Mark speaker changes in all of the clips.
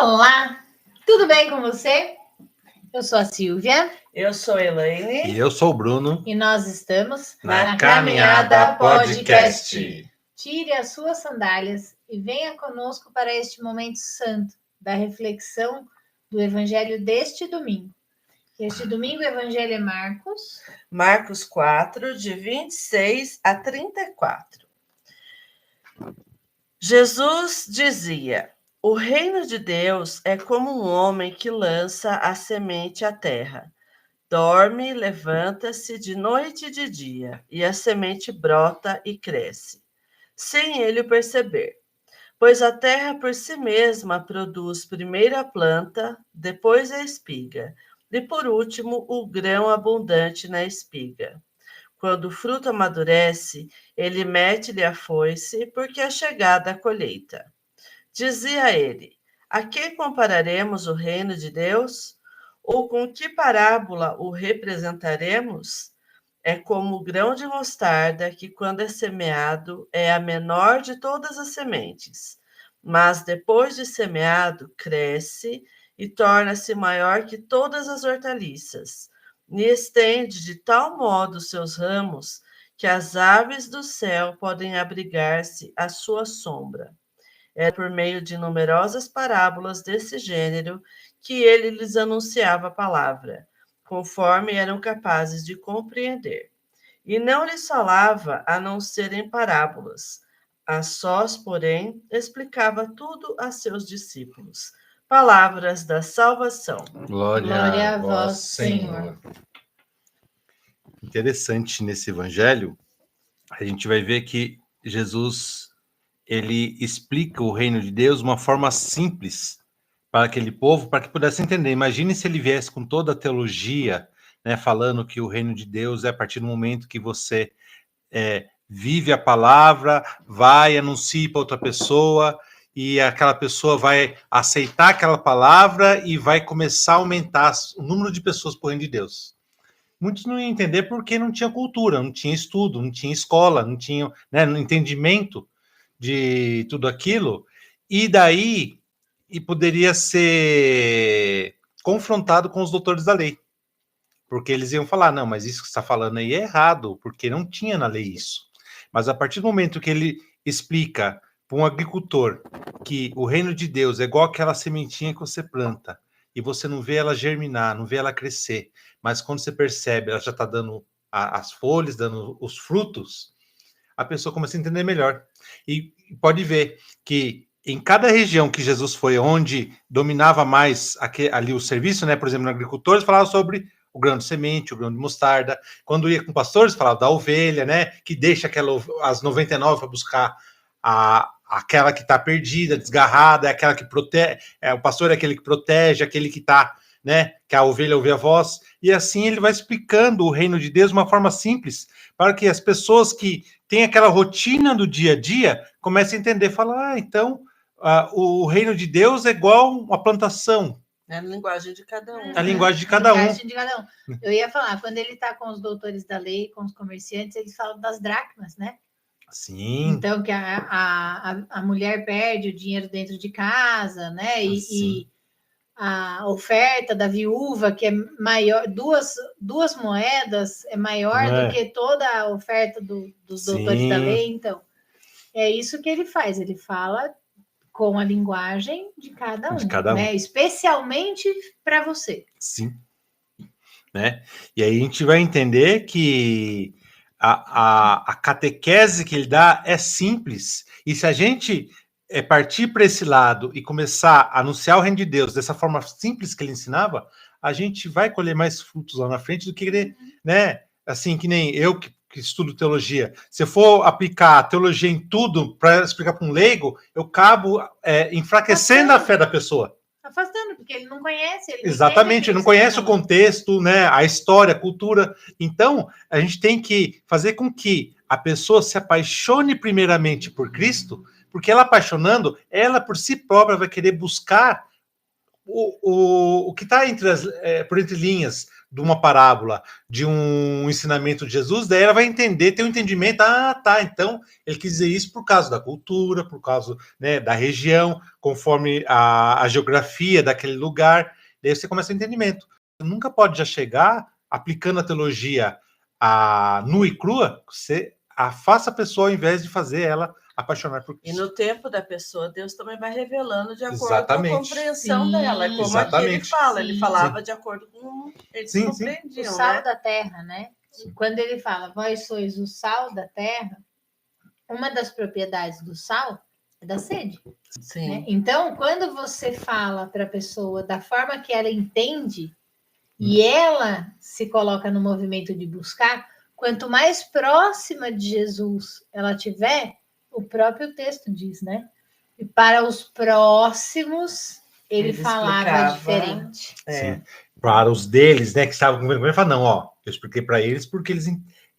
Speaker 1: Olá, tudo bem com você? Eu sou a Silvia.
Speaker 2: Eu sou a Elaine.
Speaker 3: E eu sou o Bruno.
Speaker 1: E nós estamos
Speaker 3: na Caminhada Podcast.
Speaker 1: Tire as suas sandálias e venha conosco para este momento santo da reflexão do Evangelho deste domingo. Este domingo o Evangelho é Marcos.
Speaker 2: Marcos 4, de 26 a 34. Jesus dizia: o reino de Deus é como um homem que lança a semente à terra. Dorme, levanta-se de noite e de dia, e a semente brota e cresce, sem ele o perceber. Pois a terra por si mesma produz primeiro a planta, depois a espiga, e por último o grão abundante na espiga. Quando o fruto amadurece, ele mete-lhe a foice, porque é chegada a colheita. Dizia ele: a que compararemos o reino de Deus? Ou com que parábola o representaremos? É como o grão de mostarda, que quando é semeado é a menor de todas as sementes, mas depois de semeado cresce e torna-se maior que todas as hortaliças, e estende de tal modo seus ramos que as aves do céu podem abrigar-se à sua sombra. É por meio de numerosas parábolas desse gênero que ele lhes anunciava a palavra, conforme eram capazes de compreender. E não lhes falava a não ser em parábolas. A sós, porém, explicava tudo a seus discípulos. Palavras da salvação.
Speaker 1: Glória a vós, Senhor.
Speaker 3: Interessante nesse evangelho, a gente vai ver que Jesus, ele explica o reino de Deus de uma forma simples para aquele povo, para que pudesse entender. Imagine se ele viesse com toda a teologia, né, falando que o reino de Deus é a partir do momento que você vive a palavra, vai, anuncia para outra pessoa, e aquela pessoa vai aceitar aquela palavra e vai começar a aumentar o número de pessoas para o reino de Deus. Muitos não iam entender porque não tinha cultura, não tinha estudo, não tinha escola, não tinha, né, entendimento de tudo aquilo, e daí poderia ser confrontado com os doutores da lei, porque eles iam falar, não, mas isso que você está falando aí é errado, porque não tinha na lei isso. Mas a partir do momento que ele explica para um agricultor que o reino de Deus é igual aquela sementinha que você planta, e você não vê ela germinar, não vê ela crescer, mas quando você percebe, ela já está dando as folhas, dando os frutos, a pessoa começa a entender melhor. E pode ver que em cada região que Jesus foi, onde dominava mais ali o serviço, né? Por exemplo, no agricultores falava sobre o grão de semente, o grão de mostarda. Quando ia com pastores, falava da ovelha, né? Que deixa as 99 para buscar aquela que está perdida, desgarrada, é aquela que protege. O pastor é aquele que protege, aquele que está, né? Que a ovelha ouve a voz. E assim ele vai explicando o reino de Deus de uma forma simples, para que as pessoas que têm aquela rotina do dia a dia comecem a entender, falar, então o reino de Deus é igual uma plantação.
Speaker 2: É a linguagem de cada um.
Speaker 3: A linguagem de cada um.
Speaker 1: Eu ia falar, quando ele está com os doutores da lei, com os comerciantes, eles falam das dracmas, né?
Speaker 3: Sim.
Speaker 1: Então, que a mulher perde o dinheiro dentro de casa, né? E a oferta da viúva, que é maior, duas moedas, é maior do que toda a oferta dos doutores da lei. Então, é isso que ele faz, ele fala com a linguagem de cada um, né? Especialmente para você.
Speaker 3: Sim. Né? E aí a gente vai entender que a catequese que ele dá é simples. E se a gente partir para esse lado e começar a anunciar o reino de Deus dessa forma simples que ele ensinava, a gente vai colher mais frutos lá na frente do que, né? Assim, que nem eu que estudo teologia. Se eu for aplicar teologia em tudo para explicar para um leigo, eu acabo enfraquecendo a fé da pessoa.
Speaker 1: Afastando, porque ele não conhece.
Speaker 3: Exatamente, ele não conhece o contexto, né, a história, a cultura. Então, a gente tem que fazer com que a pessoa se apaixone primeiramente por Cristo, porque ela apaixonando, ela por si própria vai querer buscar o que está por entre linhas de uma parábola, de um ensinamento de Jesus, daí ela vai entender, ter um entendimento, tá, então ele quis dizer isso por causa da cultura, por causa, né, da região, conforme a geografia daquele lugar, daí você começa o entendimento. Você nunca pode já chegar aplicando a teologia nua e crua, você afasta a pessoa ao invés de fazer ela apaixonar por
Speaker 2: E
Speaker 3: Cristo.
Speaker 2: no tempo da pessoa, Deus também vai revelando de acordo
Speaker 3: Exatamente.
Speaker 2: com a compreensão
Speaker 1: Sim,
Speaker 2: dela. É como aqui ele
Speaker 3: exatamente.
Speaker 2: fala, ele
Speaker 1: Sim.
Speaker 2: falava de acordo com eles
Speaker 3: Sim, sim.
Speaker 1: O
Speaker 2: compreendiam,
Speaker 1: sal
Speaker 2: né?
Speaker 1: da terra, né?
Speaker 3: Sim.
Speaker 1: Quando ele fala, vós sois o sal da terra, uma das propriedades do sal é da sede.
Speaker 2: Sim.
Speaker 1: Né? Então, quando você fala para a pessoa da forma que ela entende e ela se coloca no movimento de buscar, quanto mais próxima de Jesus ela tiver, o próprio texto diz, né? E para os próximos, ele falava
Speaker 2: explicava,
Speaker 1: diferente.
Speaker 3: Sim. Para os deles, né, que estavam com vergonha, ele fala, não, ó, eu expliquei para eles porque eles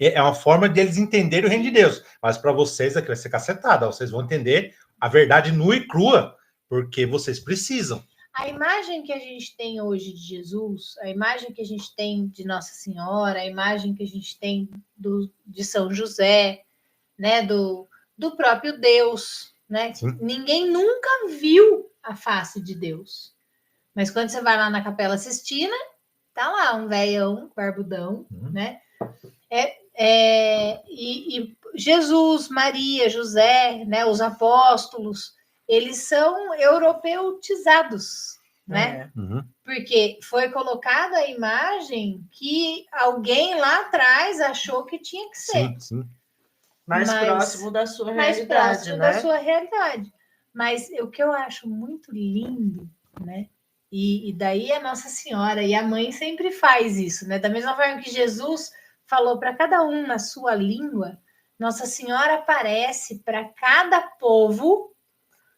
Speaker 3: é uma forma de eles entenderem o reino de Deus. Mas para vocês aqui vai ser cacetada, vocês vão entender a verdade nua e crua, porque vocês precisam.
Speaker 1: A imagem que a gente tem hoje de Jesus, a imagem que a gente tem de Nossa Senhora, a imagem que a gente tem de São José, né, do próprio Deus, né?
Speaker 3: Sim.
Speaker 1: Ninguém nunca viu a face de Deus. Mas quando você vai lá na Capela Sistina, tá lá um velhão, barbudão, né? E Jesus, Maria, José, né? Os apóstolos, eles são europeutizados, né?
Speaker 3: Uhum.
Speaker 1: Porque foi colocada a imagem que alguém lá atrás achou que tinha que ser.
Speaker 3: Sim, sim.
Speaker 2: Mais próximo da sua
Speaker 1: mais
Speaker 2: realidade,
Speaker 1: próximo
Speaker 2: né?
Speaker 1: da sua realidade. Mas o que eu acho muito lindo, né? E daí a Nossa Senhora e a mãe sempre faz isso, né? Da mesma forma que Jesus falou para cada um na sua língua, Nossa Senhora aparece para cada povo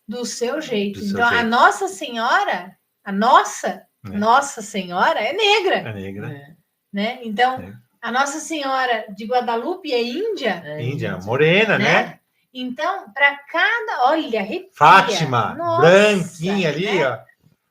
Speaker 1: do seu jeito.
Speaker 3: Do seu
Speaker 1: então, a
Speaker 3: jeito.
Speaker 1: Nossa Senhora, Nossa Senhora é negra,
Speaker 3: É negra.
Speaker 1: né? Então,
Speaker 3: É.
Speaker 1: a Nossa Senhora de Guadalupe é índia,
Speaker 3: Índia, morena, né?
Speaker 1: Então, para cada, olha, arrepia.
Speaker 3: Fátima,
Speaker 1: Nossa,
Speaker 3: branquinha ali,
Speaker 1: né?
Speaker 3: ó.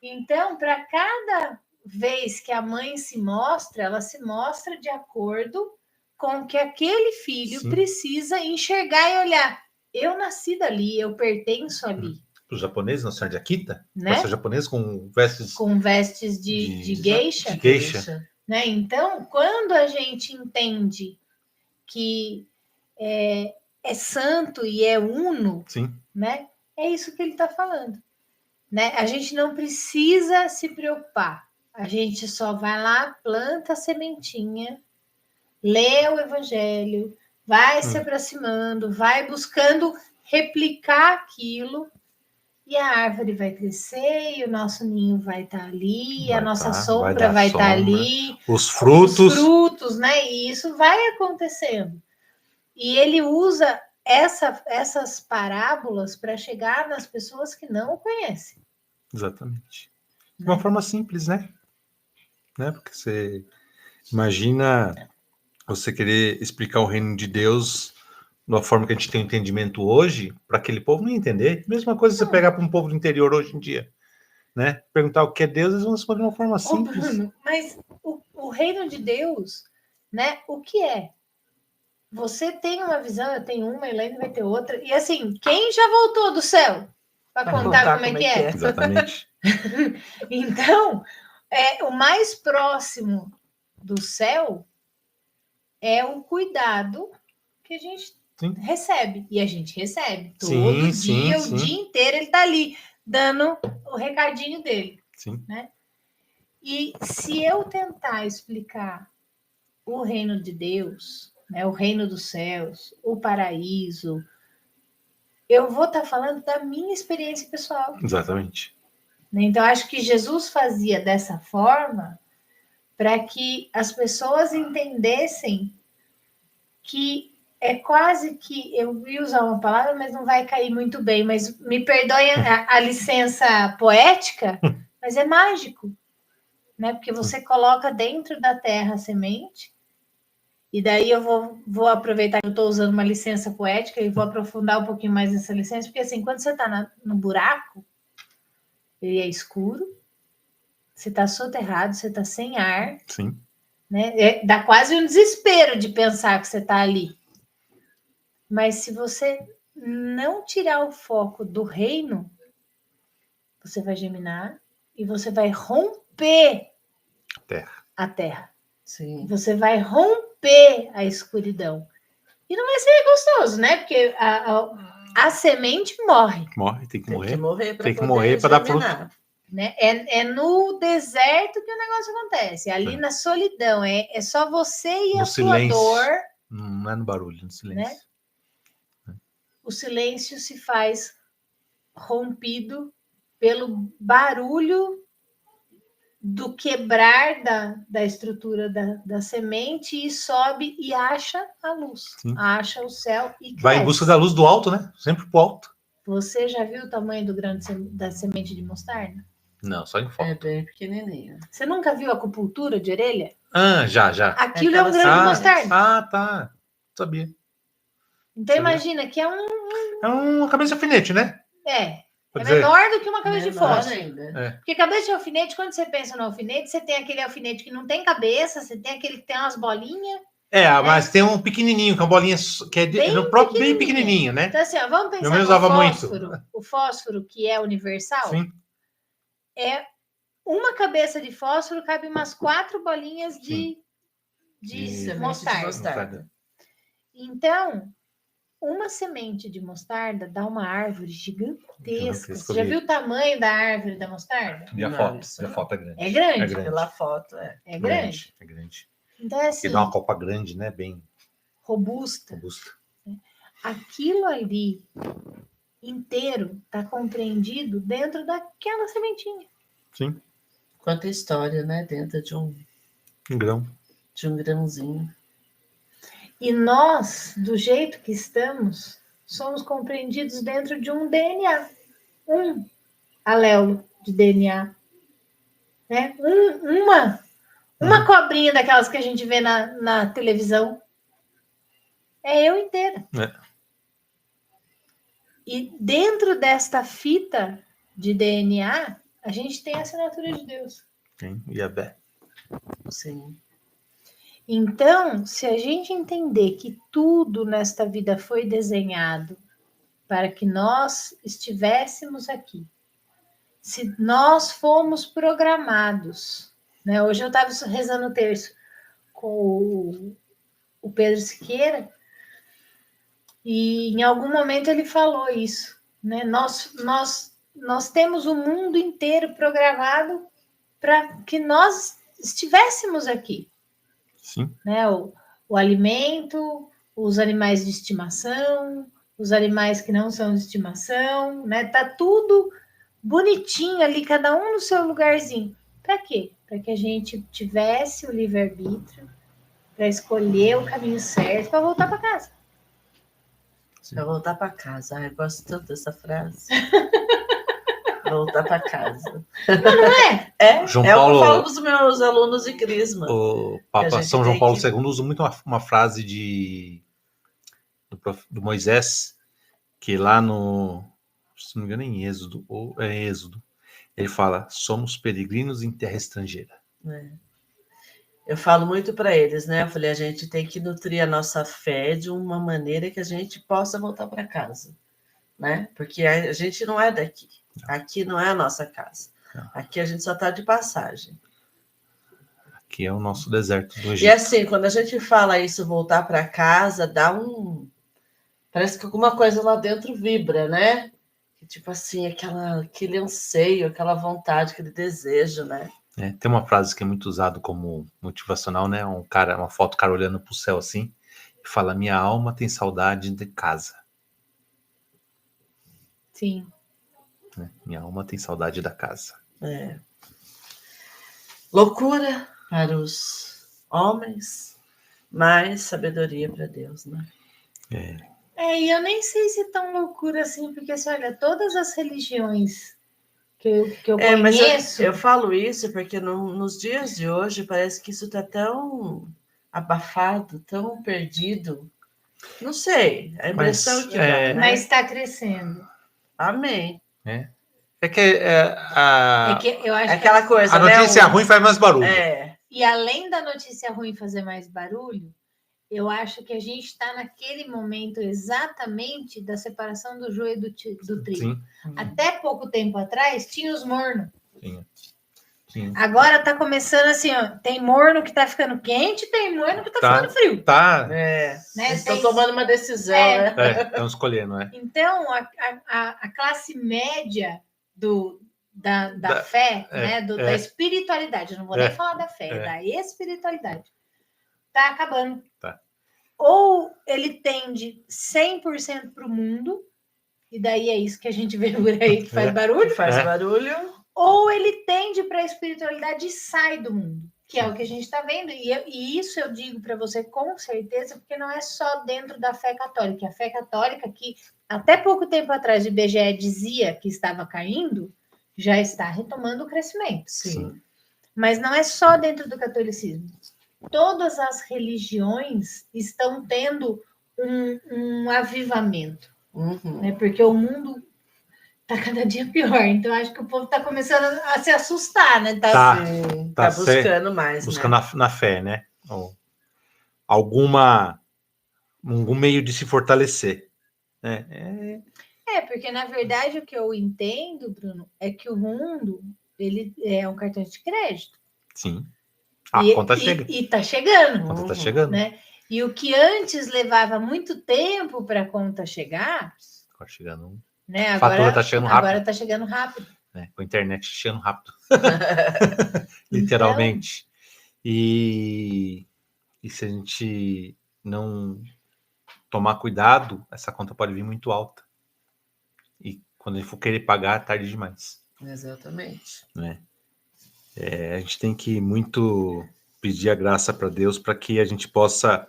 Speaker 1: Então, para cada vez que a mãe se mostra, ela se mostra de acordo com o que aquele filho
Speaker 3: Sim.
Speaker 1: precisa enxergar e olhar. Eu nasci dali, eu pertenço ali.
Speaker 3: Os japoneses, Nossa Senhora de Akita,
Speaker 1: Né?
Speaker 3: Nossa japonesa com vestes
Speaker 1: Com vestes de geisha.
Speaker 3: de geisha.
Speaker 1: Né? Então, quando a gente entende que é santo e é uno,
Speaker 3: Sim.
Speaker 1: né? É isso que ele está falando. Né? A gente não precisa se preocupar. A gente só vai lá, planta a sementinha, lê o evangelho, vai se aproximando, vai buscando replicar aquilo, e a árvore vai crescer, e o nosso ninho vai estar ali, a nossa sombra vai estar ali,
Speaker 3: os frutos,
Speaker 1: né? E isso vai acontecendo. E ele usa essas parábolas para chegar nas pessoas que não o conhecem.
Speaker 3: Exatamente. De uma forma simples, né? Porque você imagina você querer explicar o reino de Deus de uma forma que a gente tem um entendimento hoje, para aquele povo não entender. Mesma coisa você pegar para um povo do interior hoje em dia, né? Perguntar o que é Deus, eles vão responder de uma forma simples.
Speaker 1: Bruno, mas o reino de Deus, né? O que é? Você tem uma visão, eu tenho uma, a Elaine vai ter outra. E assim, quem já voltou do céu para contar como é que é?
Speaker 3: Exatamente.
Speaker 1: Então, o mais próximo do céu é o cuidado que a gente recebe. E a gente recebe. Todo dia, o dia inteiro, ele está ali, dando o recadinho dele.
Speaker 3: Sim.
Speaker 1: Né? E se eu tentar explicar o reino de Deus, né, o reino dos céus, o paraíso, eu vou estar falando da minha experiência pessoal.
Speaker 3: Exatamente.
Speaker 1: Então, acho que Jesus fazia dessa forma para que as pessoas entendessem que é quase que, eu ia usar uma palavra, mas não vai cair muito bem, mas me perdoe a licença poética, mas é mágico, né? Porque você coloca dentro da terra a semente, e daí eu vou aproveitar que eu estou usando uma licença poética e vou aprofundar um pouquinho mais nessa licença, porque assim, quando você está no buraco, ele é escuro, Você está soterrado, você está sem ar,
Speaker 3: Sim.
Speaker 1: né? Dá quase um desespero de pensar que você está ali. Mas se você não tirar o foco do reino, você vai germinar e você vai romper
Speaker 3: Terra.
Speaker 1: a terra.
Speaker 2: Sim.
Speaker 1: Você vai romper a escuridão. E não vai ser gostoso, né? Porque a semente morre.
Speaker 3: Morre, tem que
Speaker 2: Tem
Speaker 3: morrer.
Speaker 2: que morrer para
Speaker 3: Tem que
Speaker 2: poder
Speaker 3: morrer para dar
Speaker 2: germinar.
Speaker 1: Né? É no deserto que o negócio acontece. Ali
Speaker 3: É.
Speaker 1: na solidão. É só você e
Speaker 3: No
Speaker 1: a sua
Speaker 3: silêncio.
Speaker 1: dor.
Speaker 3: Não é no barulho, no silêncio.
Speaker 1: O silêncio se faz rompido pelo barulho do quebrar da estrutura da semente e sobe e acha a luz.
Speaker 3: Sim.
Speaker 1: Acha o céu e cresce.
Speaker 3: Vai em busca da luz do alto, né? Sempre pro alto.
Speaker 1: Você já viu o tamanho da semente de mostarda?
Speaker 3: Não, só em
Speaker 2: É
Speaker 3: foto.
Speaker 2: bem pequenininho.
Speaker 1: Você nunca viu acupuntura de orelha?
Speaker 3: Já.
Speaker 1: Aquilo é um
Speaker 2: Aquelas
Speaker 1: grão de
Speaker 2: sementes.
Speaker 1: mostarda.
Speaker 3: Tá. Sabia.
Speaker 1: Então
Speaker 3: Sabia.
Speaker 1: imagina que é
Speaker 3: É uma cabeça de alfinete, né?
Speaker 1: É
Speaker 3: Pode dizer?
Speaker 1: menor do que uma cabeça de
Speaker 2: Menor
Speaker 1: fósforo.
Speaker 2: ainda.
Speaker 3: É.
Speaker 1: Porque cabeça de alfinete, quando você pensa no alfinete, você tem aquele alfinete que não tem cabeça, você tem aquele que tem umas bolinhas.
Speaker 3: Mas tem um pequenininho, com a bolinha que é
Speaker 1: Bem
Speaker 3: no próprio bem pequenininho, né?
Speaker 1: Então, assim, ó, vamos
Speaker 3: Minha
Speaker 1: pensar
Speaker 3: mãe
Speaker 1: no
Speaker 3: usava
Speaker 1: fósforo. O fósforo, que é universal,
Speaker 3: Sim,
Speaker 1: é uma cabeça de fósforo, cabe umas 4 bolinhas de
Speaker 2: Semente de
Speaker 1: mostarda.
Speaker 2: mostarda.
Speaker 1: Então, uma semente de mostarda dá uma árvore gigantesca. Você já
Speaker 3: vi.
Speaker 1: viu o tamanho da árvore da mostarda?
Speaker 3: E a
Speaker 2: Não,
Speaker 3: foto?
Speaker 2: isso
Speaker 3: E a
Speaker 2: não.
Speaker 3: foto é grande.
Speaker 1: É grande.
Speaker 3: É grande.
Speaker 2: Pela foto, é.
Speaker 1: É grande.
Speaker 3: É grande.
Speaker 1: Então, é assim,
Speaker 3: E dá uma copa grande, né? Bem
Speaker 1: robusta.
Speaker 3: robusta.
Speaker 1: Aquilo ali inteiro está compreendido dentro daquela sementinha.
Speaker 3: Sim,
Speaker 2: Quanta história, né? Dentro de um
Speaker 3: grão.
Speaker 2: grãozinho.
Speaker 1: E nós, do jeito que estamos, somos compreendidos dentro de um DNA. Um alelo de DNA. Né? Uma cobrinha daquelas que a gente vê na televisão. É eu inteira.
Speaker 3: É.
Speaker 1: E dentro desta fita de DNA, a gente tem a assinatura de Deus.
Speaker 3: Sim, e a Bé.
Speaker 2: Sim.
Speaker 1: Então, se a gente entender que tudo nesta vida foi desenhado para que nós estivéssemos aqui, se nós fomos programados, né? Hoje eu estava rezando o terço com o Pedro Siqueira e em algum momento ele falou isso, né? Nós temos o mundo inteiro programado para que nós estivéssemos aqui.
Speaker 3: Sim.
Speaker 1: Né? O alimento, os animais de estimação, os animais que não são de estimação, né? Tá tudo bonitinho ali, cada um no seu lugarzinho. Para quê? Para que a gente tivesse o livre-arbítrio, para escolher o caminho certo, para voltar para casa.
Speaker 2: Para voltar para casa. Ai, eu gosto tanto dessa frase. Voltar para casa.
Speaker 1: Não é?
Speaker 2: É,
Speaker 3: João
Speaker 2: é
Speaker 3: Paulo,
Speaker 2: o que eu falo para os meus alunos de Crisma.
Speaker 3: O
Speaker 2: Que a
Speaker 3: Papa
Speaker 2: gente
Speaker 3: São João
Speaker 2: tem
Speaker 3: Paulo
Speaker 2: que-
Speaker 3: II usa muito uma frase do Moisés, que lá no, se não me engano, em Êxodo, ou é Êxodo, ele fala: somos peregrinos em terra estrangeira.
Speaker 2: Eu falo muito para eles, né? Eu falei, a gente tem que nutrir a nossa fé de uma maneira que a gente possa voltar para casa, né? Porque a gente não é daqui. Aqui não é a nossa casa. Aqui a gente só está de passagem.
Speaker 3: Que é o nosso deserto do
Speaker 2: E
Speaker 3: Egito.
Speaker 2: assim, quando a gente fala isso, voltar para casa, dá um... Parece que alguma coisa lá dentro vibra, né? Tipo assim, aquele anseio, aquela vontade, aquele desejo, né?
Speaker 3: Tem uma frase que é muito usada como motivacional, né? Uma foto, cara olhando para o céu assim, e fala: minha alma tem saudade de casa.
Speaker 1: Sim.
Speaker 3: Né? Minha alma tem saudade da casa.
Speaker 2: É. Loucura para os homens, mas sabedoria para Deus, né?
Speaker 1: E eu nem sei se é tão loucura assim, porque assim, olha, todas as religiões que eu
Speaker 2: Mas
Speaker 1: conheço.
Speaker 2: eu falo isso porque nos dias de hoje parece que isso está tão abafado, tão perdido. Não sei, a impressão que dá, né?
Speaker 1: Mas está crescendo.
Speaker 2: Amém.
Speaker 3: É que a,
Speaker 1: que eu acho
Speaker 2: É aquela
Speaker 1: que
Speaker 2: coisa,
Speaker 3: a
Speaker 2: né?
Speaker 3: notícia ruim faz mais barulho.
Speaker 1: E além da notícia ruim fazer mais barulho, eu acho que a gente está naquele momento exatamente da separação do joio do trigo.
Speaker 3: Sim,
Speaker 1: Até pouco tempo atrás tinha os mornos.
Speaker 3: sim.
Speaker 1: Agora tá começando assim, ó, tem morno que tá ficando quente, tem morno que tá ficando frio.
Speaker 3: Tá.
Speaker 1: Né?
Speaker 2: Estão tomando uma decisão, né?
Speaker 3: Estão escolhendo, né?
Speaker 1: Então, a classe média da fé, né? Da espiritualidade, eu não vou nem falar da fé, é da espiritualidade, tá acabando.
Speaker 3: Tá.
Speaker 1: Ou ele tende 100% para o mundo, e daí é isso que a gente vê por aí que faz barulho.
Speaker 2: Faz barulho.
Speaker 1: Ou ele tende para a espiritualidade e sai do mundo, que é o que a gente está vendo. E isso eu digo para você com certeza, porque não é só dentro da fé católica. A fé católica, que até pouco tempo atrás o IBGE dizia que estava caindo, já está retomando o crescimento.
Speaker 2: Sim.
Speaker 1: Mas não é só dentro do catolicismo. Todas as religiões estão tendo um avivamento, né? Porque o mundo tá cada dia pior, então acho que o povo tá começando a se assustar, né?
Speaker 2: Tá buscando mais,
Speaker 3: buscando na fé, né? Ou algum meio de se fortalecer, né?
Speaker 1: Porque na verdade o que eu entendo, Bruno, é que o mundo ele é um cartão de crédito.
Speaker 3: Sim. A conta chega.
Speaker 1: E tá chegando.
Speaker 3: A conta tá chegando.
Speaker 1: Né? E o que antes levava muito tempo para a conta chegar,
Speaker 3: tá chegando.
Speaker 1: Né?
Speaker 3: A fatura tá chegando rápido.
Speaker 1: Agora tá chegando rápido.
Speaker 3: Com a internet chegando rápido. Literalmente. Então... E se a gente não tomar cuidado, essa conta pode vir muito alta. E quando a gente for querer pagar, é tarde demais.
Speaker 2: Exatamente.
Speaker 3: Né? A gente tem que muito pedir a graça para Deus para que a gente possa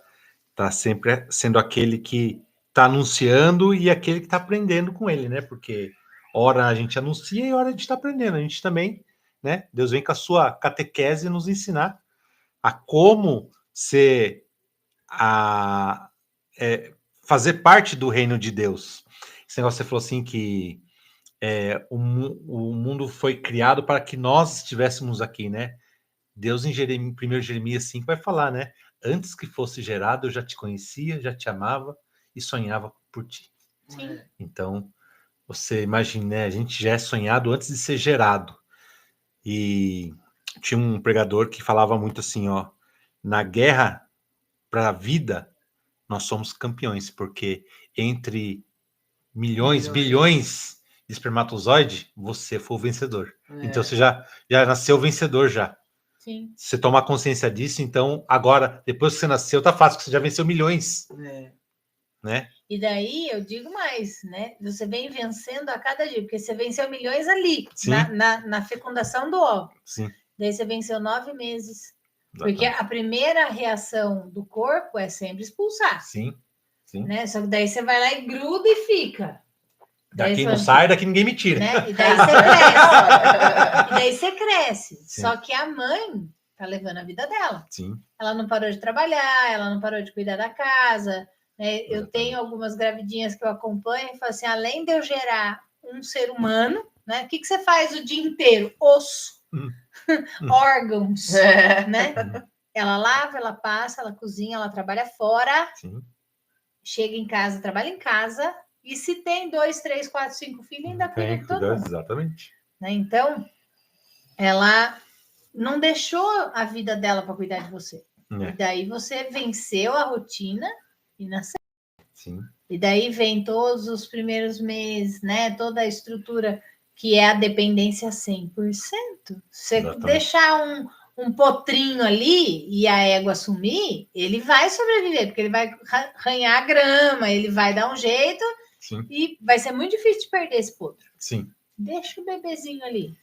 Speaker 3: estar sempre sendo aquele que está anunciando e aquele que está aprendendo com ele, né? Porque ora a gente anuncia e ora a gente está aprendendo. A gente também, né? Deus vem com a sua catequese nos ensinar a como ser fazer parte do reino de Deus. Esse negócio você falou assim que o mundo foi criado para que nós estivéssemos aqui, né? Deus em 1 Jeremias 5 vai falar, né? Antes que fosse gerado, eu já te conhecia, já te amava e sonhava por ti.
Speaker 1: Sim.
Speaker 3: Então, você imagina, né? A gente já é sonhado antes de ser gerado. E tinha um pregador que falava muito assim, ó, na guerra para a vida, nós somos campeões, porque entre milhões, bilhões de espermatozoide, você foi o vencedor. Então, você já nasceu vencedor já.
Speaker 1: Sim.
Speaker 3: Você tomar consciência disso, então, agora, depois que você nasceu, tá fácil, porque você já venceu milhões. Né?
Speaker 1: E daí, eu digo mais, né? Você vem vencendo a cada dia, porque você venceu milhões ali, na fecundação do óvulo.
Speaker 3: Sim.
Speaker 1: Daí você venceu 9 meses. Exatamente. Porque a primeira reação do corpo é sempre expulsar.
Speaker 3: Sim.
Speaker 1: Né? Só que daí você vai lá e gruda e fica.
Speaker 3: Daqui não sai, daqui ninguém me tira.
Speaker 1: Né? E daí você cresce. E daí você cresce. Sim. Só que a mãe tá levando a vida dela.
Speaker 3: Sim.
Speaker 1: Ela não parou de trabalhar, ela não parou de cuidar da casa. Né? Eu tenho algumas gravidinhas que eu acompanho e falo assim, além de eu gerar um ser humano, né? O que você faz o dia inteiro? Osso. Órgãos. Né? Ela lava, ela passa, ela cozinha, ela trabalha fora.
Speaker 3: Sim.
Speaker 1: Chega em casa, trabalha em casa. E se tem 2, 3, 4, 5 filhos, ainda cuida de todo mundo.
Speaker 3: Exatamente.
Speaker 1: Né? Então, ela não deixou a vida dela para cuidar de você. E daí você venceu a rotina e nasceu.
Speaker 3: Sim.
Speaker 1: E daí vem todos os primeiros meses, né? Toda a estrutura que é a dependência 100%. Você deixar um potrinho ali e a égua sumir, ele vai sobreviver, porque ele vai arranhar a grama, ele vai dar um jeito.
Speaker 3: Sim.
Speaker 1: E vai ser muito difícil de perder esse potro.
Speaker 3: Sim.
Speaker 1: Deixa o bebezinho ali.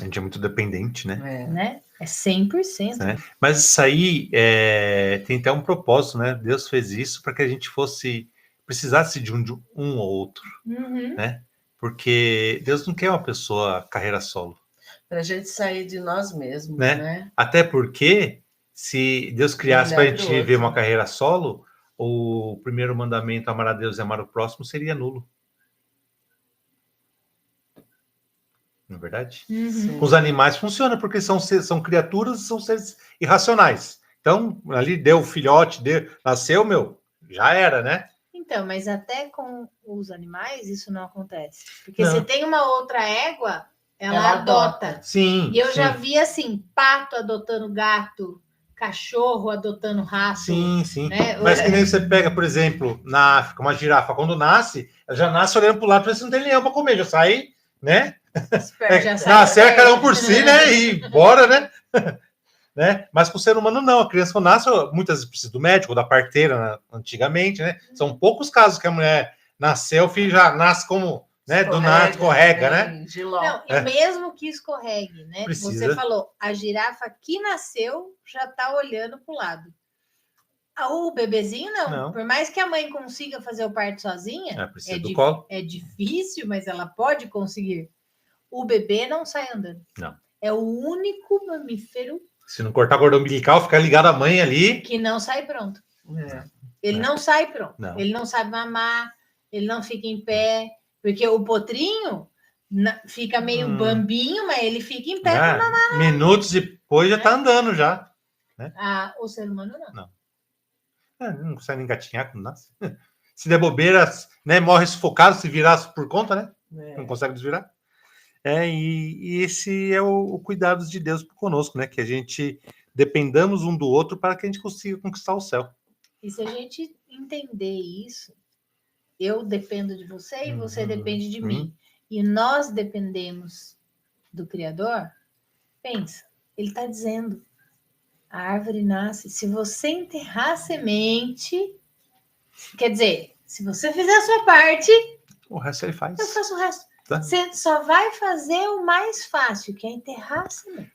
Speaker 3: A gente é muito dependente, né?
Speaker 1: Né? É 100%.
Speaker 3: Né? Mas isso aí tem até um propósito, né? Deus fez isso para que a gente precisasse de um ou outro, né? Porque Deus não quer uma pessoa carreira solo.
Speaker 2: Para a gente sair de nós mesmos, né?
Speaker 3: Até porque se Deus criasse para a gente viver uma carreira solo, o primeiro mandamento, amar a Deus e amar o próximo, seria nulo. não é verdade?
Speaker 1: Uhum.
Speaker 3: Com os animais funciona, porque são criaturas, são seres irracionais. Então, ali deu o filhote, nasceu, já era, né?
Speaker 1: Então, mas até com os animais isso não acontece. Porque
Speaker 3: Não.
Speaker 1: você tem uma outra égua, ela adota.
Speaker 3: Sim.
Speaker 1: E eu
Speaker 3: sim.
Speaker 1: já vi assim, pato adotando gato, cachorro adotando rato.
Speaker 3: Sim.
Speaker 1: Né?
Speaker 3: Mas que nem você pega, por exemplo, na África, uma girafa, quando nasce, ela já nasce olhando para o lado para ver se não tem leão para comer, já sai, né?
Speaker 1: Já sai
Speaker 3: Nascer cada um por si, né? E bora, né? Né? Mas com o ser humano, não. A criança, quando nasce, muitas vezes precisa do médico, da parteira, antigamente, né? São poucos casos que a mulher nasceu, o filho já nasce como, né? Do nada, escorrega, né?
Speaker 1: Não, e mesmo que escorregue, né?
Speaker 3: Precisa.
Speaker 1: Você falou, a girafa que nasceu já está olhando para o lado. O bebezinho, não. Por mais que a mãe consiga fazer o parto sozinha, é difícil, mas ela pode conseguir. O bebê não sai andando.
Speaker 3: Não.
Speaker 1: É o único mamífero.
Speaker 3: Se não cortar cordão umbilical, ficar ligado à mãe ali.
Speaker 1: Que não sai pronto. Ele não sai pronto.
Speaker 3: Não.
Speaker 1: Ele não sabe mamar, ele não fica em pé. Porque o potrinho fica meio bambinho, mas ele fica em pé para mamar.
Speaker 3: Minutos depois já está andando já. Né?
Speaker 1: O ser humano não.
Speaker 3: Não consegue nem engatinhar quando nasce. Se der bobeira, né, morre sufocado, se virar por conta, né? Não consegue desvirar. E esse é o cuidado de Deus conosco, né? Que a gente dependamos um do outro para que a gente consiga conquistar o céu.
Speaker 1: E se a gente entender isso, eu dependo de você e você depende de mim. E nós dependemos do Criador, pensa, ele está dizendo, a árvore nasce. Se você enterrar a semente, quer dizer, se você fizer a sua parte,
Speaker 3: o resto ele faz.
Speaker 1: Eu faço o resto. Tá. Você só vai fazer o mais fácil, que é enterrar a semente.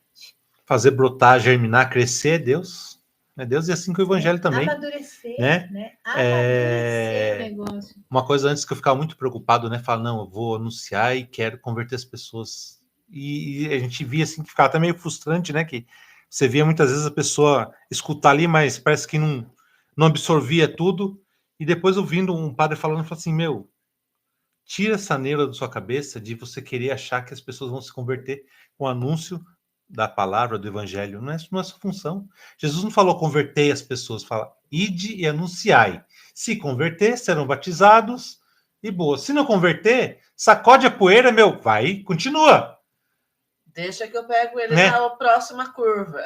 Speaker 3: Fazer brotar, germinar, crescer é Deus. É Deus e assim com o Evangelho também.
Speaker 1: Amadurecer,
Speaker 3: né?
Speaker 1: Amadurecer o negócio.
Speaker 3: Uma coisa antes que eu ficava muito preocupado, né? Falar, não, eu vou anunciar e quero converter as pessoas. E a gente via assim que ficava até meio frustrante, né? Que você via muitas vezes a pessoa escutar ali, mas parece que não absorvia tudo. E depois ouvindo um padre falando, falou assim, tira essa neura da sua cabeça de você querer achar que as pessoas vão se converter com o anúncio da palavra, do evangelho. Não é sua função. Jesus não falou convertei as pessoas, fala ide e anunciai. Se converter, serão batizados e boa. Se não converter, sacode a poeira, vai, continua.
Speaker 2: Deixa que eu pego ele na próxima curva.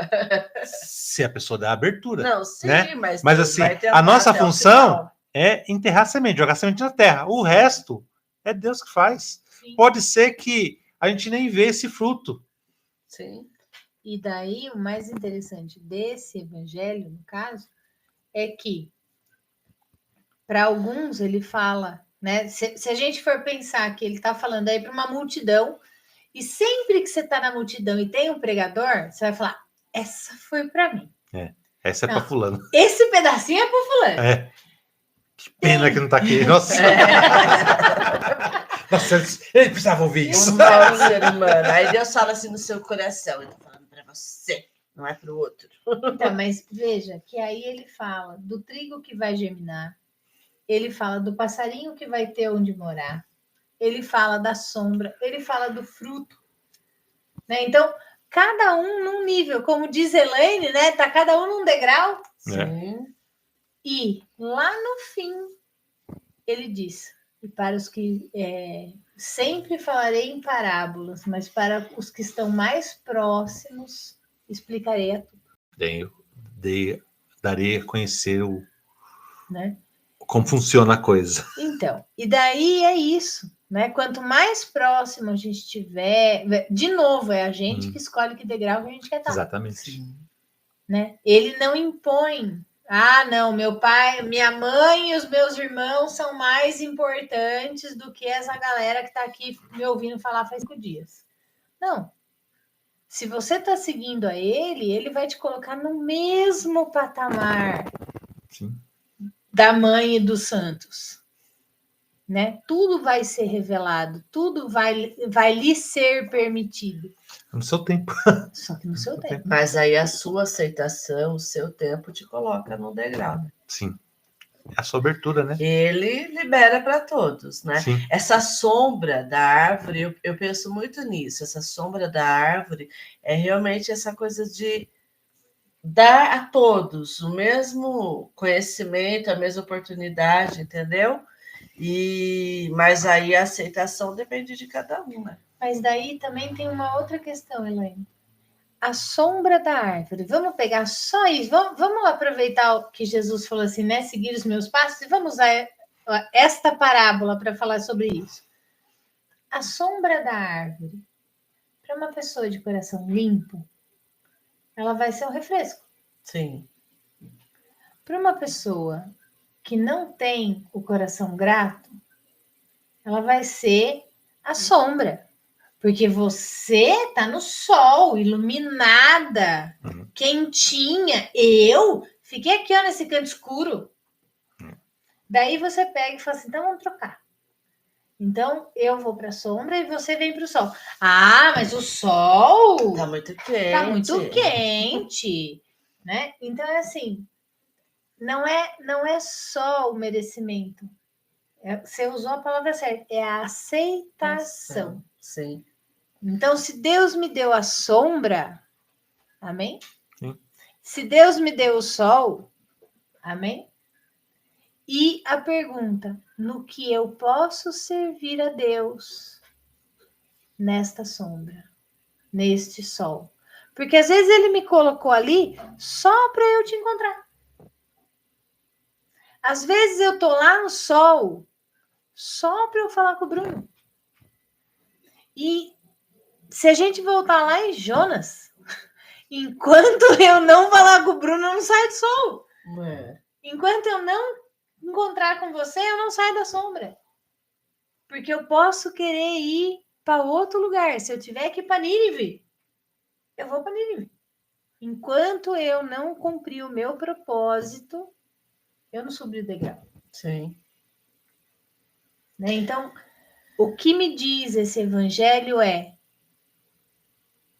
Speaker 3: Se a pessoa dá abertura.
Speaker 2: Não, sim,
Speaker 3: né?
Speaker 2: mas
Speaker 3: assim, a nossa função é enterrar a semente, jogar a semente na terra. O resto é Deus que faz. Sim. Pode ser que a gente nem vê esse fruto.
Speaker 1: Sim. E daí, o mais interessante desse evangelho, no caso, é que para alguns ele fala, né? Se a gente for pensar que ele está falando aí para uma multidão, e sempre que você está na multidão e tem um pregador, você vai falar, essa foi para mim.
Speaker 3: Essa é para fulano.
Speaker 1: Esse pedacinho é para fulano.
Speaker 3: Que pena que não está aqui. Nossa. Nossa, ele precisava ouvir isso.
Speaker 2: Não, ser humano. Aí Deus fala assim no seu coração, eu tô falando para você, não é para o outro.
Speaker 1: Então, mas veja que aí ele fala do trigo que vai germinar, ele fala do passarinho que vai ter onde morar, ele fala da sombra, ele fala do fruto. Né? Então, cada um num nível, como diz Elaine, né? Tá cada um num degrau.
Speaker 2: Sim.
Speaker 1: E lá no fim, ele diz, e para os que sempre falarei em parábolas, mas para os que estão mais próximos, explicarei a tudo.
Speaker 3: Darei a conhecer
Speaker 1: né?
Speaker 3: Como funciona a coisa.
Speaker 1: Então, e daí é isso, né? Quanto mais próximo a gente estiver, de novo, é a gente que escolhe que degrau que a gente quer estar.
Speaker 3: Exatamente.
Speaker 1: Né? Ele não impõe. Ah, não, meu pai, minha mãe e os meus irmãos são mais importantes do que essa galera que está aqui me ouvindo falar faz 5 dias. Não. Se você está seguindo a ele, ele vai te colocar no mesmo patamar da mãe e dos santos. Né? Tudo vai ser revelado, tudo vai lhe ser permitido.
Speaker 3: No seu tempo.
Speaker 1: Só que no seu tempo.
Speaker 2: Mas aí a sua aceitação, o seu tempo te coloca no degrau.
Speaker 3: Sim. A sua abertura, né?
Speaker 2: Ele libera para todos, né?
Speaker 3: Sim.
Speaker 2: Essa sombra da árvore, eu penso muito nisso. Essa sombra da árvore é realmente essa coisa de dar a todos o mesmo conhecimento, a mesma oportunidade, entendeu? Mas aí a aceitação depende de cada um, né?
Speaker 1: Mas daí também tem uma outra questão, Elaine. A sombra da árvore. Vamos pegar só isso. Vamos aproveitar que Jesus falou assim, né? Seguir os meus passos e vamos usar esta parábola para falar sobre isso. A sombra da árvore, para uma pessoa de coração limpo, ela vai ser um refresco.
Speaker 2: Sim.
Speaker 1: Para uma pessoa que não tem o coração grato, ela vai ser a sombra. Porque você está no sol, iluminada, quentinha. Eu fiquei aqui, ó, nesse canto escuro. Daí você pega e fala assim, então vamos trocar. Então eu vou para a sombra e você vem para o sol. Ah, mas o sol
Speaker 2: Tá muito quente.
Speaker 1: tá muito quente, né? Então é assim, não é só o merecimento. Você usou a palavra certa, é a aceitação.
Speaker 2: Sim.
Speaker 1: Então, se Deus me deu a sombra, amém?
Speaker 3: Sim.
Speaker 1: Se Deus me deu o sol, amém? E a pergunta, no que eu posso servir a Deus nesta sombra, neste sol? Porque às vezes ele me colocou ali só para eu te encontrar. Às vezes eu tô lá no sol só para eu falar com o Bruno. E se a gente voltar lá em Jonas, enquanto eu não falar com o Bruno, eu não saio do sol. Enquanto eu não encontrar com você, eu não saio da sombra. Porque eu posso querer ir para outro lugar. Se eu tiver que ir para Nínive, eu vou para Nínive. Enquanto eu não cumprir o meu propósito, eu não subi o degrau.
Speaker 2: Sim.
Speaker 1: Né? Então, o que me diz esse evangelho é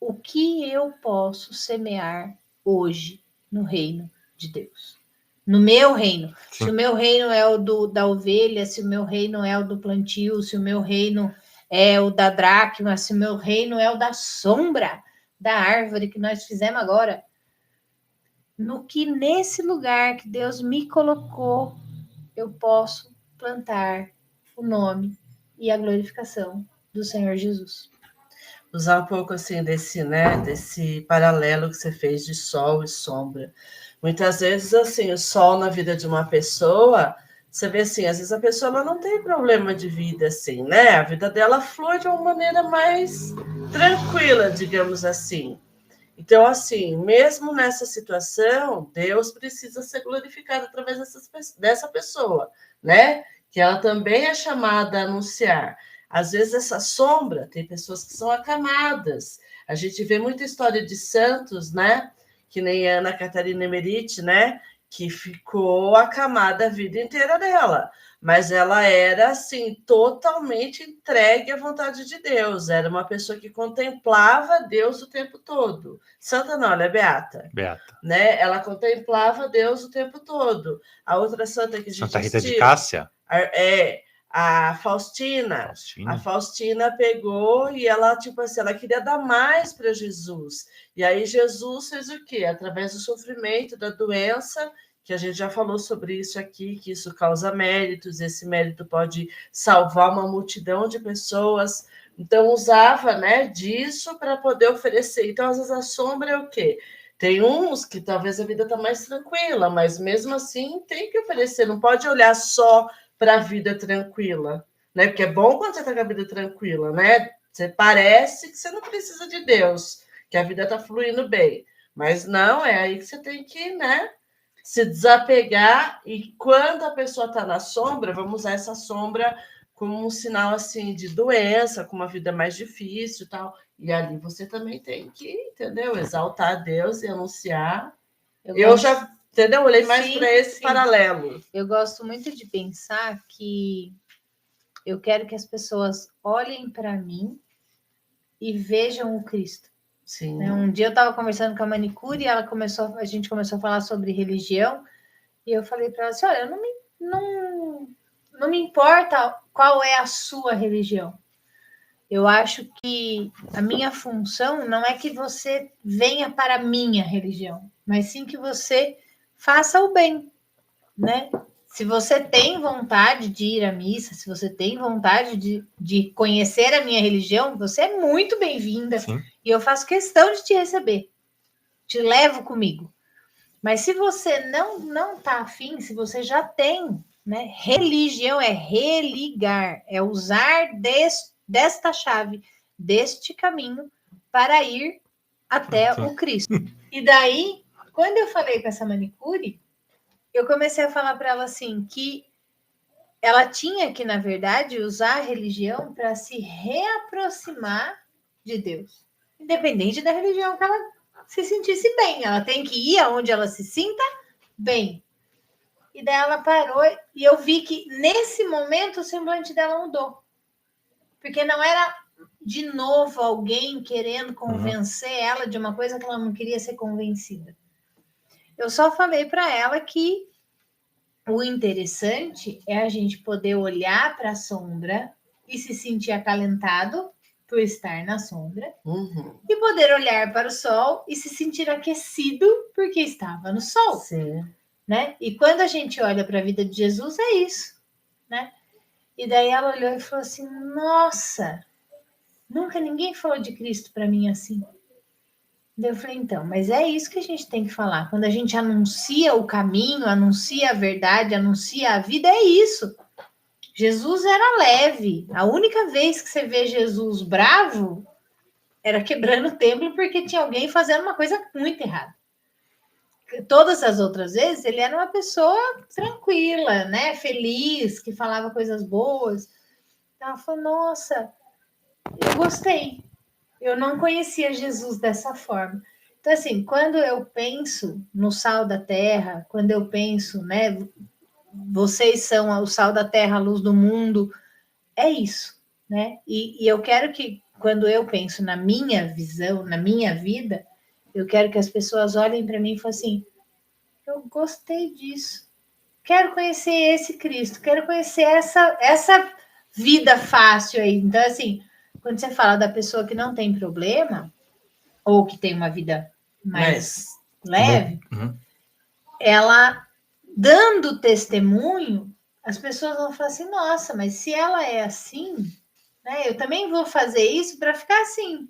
Speaker 1: o que eu posso semear hoje no reino de Deus. No meu reino.
Speaker 3: Sim.
Speaker 1: Se o meu reino é o da ovelha, se o meu reino é o do plantio, se o meu reino é o da dracma, se o meu reino é o da sombra da árvore que nós fizemos agora. No que nesse lugar que Deus me colocou, eu posso plantar o nome e a glorificação do Senhor Jesus.
Speaker 2: Usar um pouco assim desse paralelo que você fez de sol e sombra. Muitas vezes, assim, o sol na vida de uma pessoa, você vê assim, às vezes a pessoa ela não tem problema de vida, assim, né? A vida dela flui de uma maneira mais tranquila, digamos assim. Então, assim, mesmo nessa situação, Deus precisa ser glorificado através dessa pessoa, né? Que ela também é chamada a anunciar. Às vezes, essa sombra, tem pessoas que são acamadas. A gente vê muita história de santos, né? Que nem Ana Catarina Emerite, né? Que ficou acamada a vida inteira dela. Mas ela era, assim, totalmente entregue à vontade de Deus. Era uma pessoa que contemplava Deus o tempo todo. Santa não, ela é beata.
Speaker 3: Beata.
Speaker 2: Né? Ela contemplava Deus o tempo todo. A outra santa que a gente
Speaker 3: Santa Rita de Cássia.
Speaker 2: A Faustina. A Faustina pegou e ela, tipo assim, ela queria dar mais para Jesus. E aí Jesus fez o quê? Através do sofrimento, da doença, que a gente já falou sobre isso aqui, que isso causa méritos, esse mérito pode salvar uma multidão de pessoas. Então, usava, né, disso para poder oferecer. Então, às vezes, a sombra é o quê? Tem uns que talvez a vida está mais tranquila, mas mesmo assim tem que oferecer, não pode olhar só para a vida tranquila, né? Porque é bom quando você está com a vida tranquila, né? Você parece que você não precisa de Deus, que a vida está fluindo bem. Mas não, é aí que você tem que, né, se desapegar. E quando a pessoa está na sombra, vamos usar essa sombra como um sinal assim de doença, com uma vida mais difícil e tal. E ali você também tem que, entendeu? Exaltar a Deus e anunciar. Eu já, entendeu? Olhei mais para esse paralelo.
Speaker 1: Eu gosto muito de pensar que eu quero que as pessoas olhem para mim e vejam o Cristo.
Speaker 2: Sim.
Speaker 1: Um dia eu estava conversando com a manicure e a gente começou a falar sobre religião e eu falei para ela assim, olha, eu não me importa qual é a sua religião. Eu acho que a minha função não é que você venha para a minha religião, mas sim que você faça o bem, né? Se você tem vontade de ir à missa, se você tem vontade de conhecer a minha religião, você é muito bem-vinda. E eu faço questão de te receber. Te levo comigo. Mas se você não está afim, se você já tem, né? Religião é religar, é usar desta chave, deste caminho, para ir até o Cristo. E daí, quando eu falei com essa manicure, eu comecei a falar para ela assim, que ela tinha que, na verdade, usar a religião para se reaproximar de Deus. Independente da religião que ela se sentisse bem. Ela tem que ir aonde ela se sinta bem. E daí ela parou e eu vi que, nesse momento, o semblante dela mudou. Porque não era, de novo, alguém querendo convencer ela de uma coisa que ela não queria ser convencida. Eu só falei para ela que o interessante é a gente poder olhar para a sombra e se sentir acalentado por estar na sombra, e poder olhar para o sol e se sentir aquecido porque estava no sol.
Speaker 2: Sim.
Speaker 1: Né? E quando a gente olha para a vida de Jesus, é isso. Né? E daí ela olhou e falou assim, nossa, nunca ninguém falou de Cristo para mim assim. Daí eu falei, então, mas é isso que a gente tem que falar. Quando a gente anuncia o caminho, anuncia a verdade, anuncia a vida, é isso. Jesus era leve. A única vez que você vê Jesus bravo era quebrando o templo porque tinha alguém fazendo uma coisa muito errada. Todas as outras vezes, ele era uma pessoa tranquila, né? Feliz, que falava coisas boas. Então, ela falou, nossa, eu gostei. Eu não conhecia Jesus dessa forma. Então, assim, quando eu penso no sal da terra, quando eu penso, né? Vocês são o sal da terra, a luz do mundo. É isso, né? E eu quero que, quando eu penso na minha visão, na minha vida, eu quero que as pessoas olhem para mim e falem assim, eu gostei disso. Quero conhecer esse Cristo, quero conhecer essa vida fácil aí. Então, assim, quando você fala da pessoa que não tem problema, ou que tem uma vida mais leve, ela dando testemunho, as pessoas vão falar assim, nossa, mas se ela é assim, né, eu também vou fazer isso para ficar assim,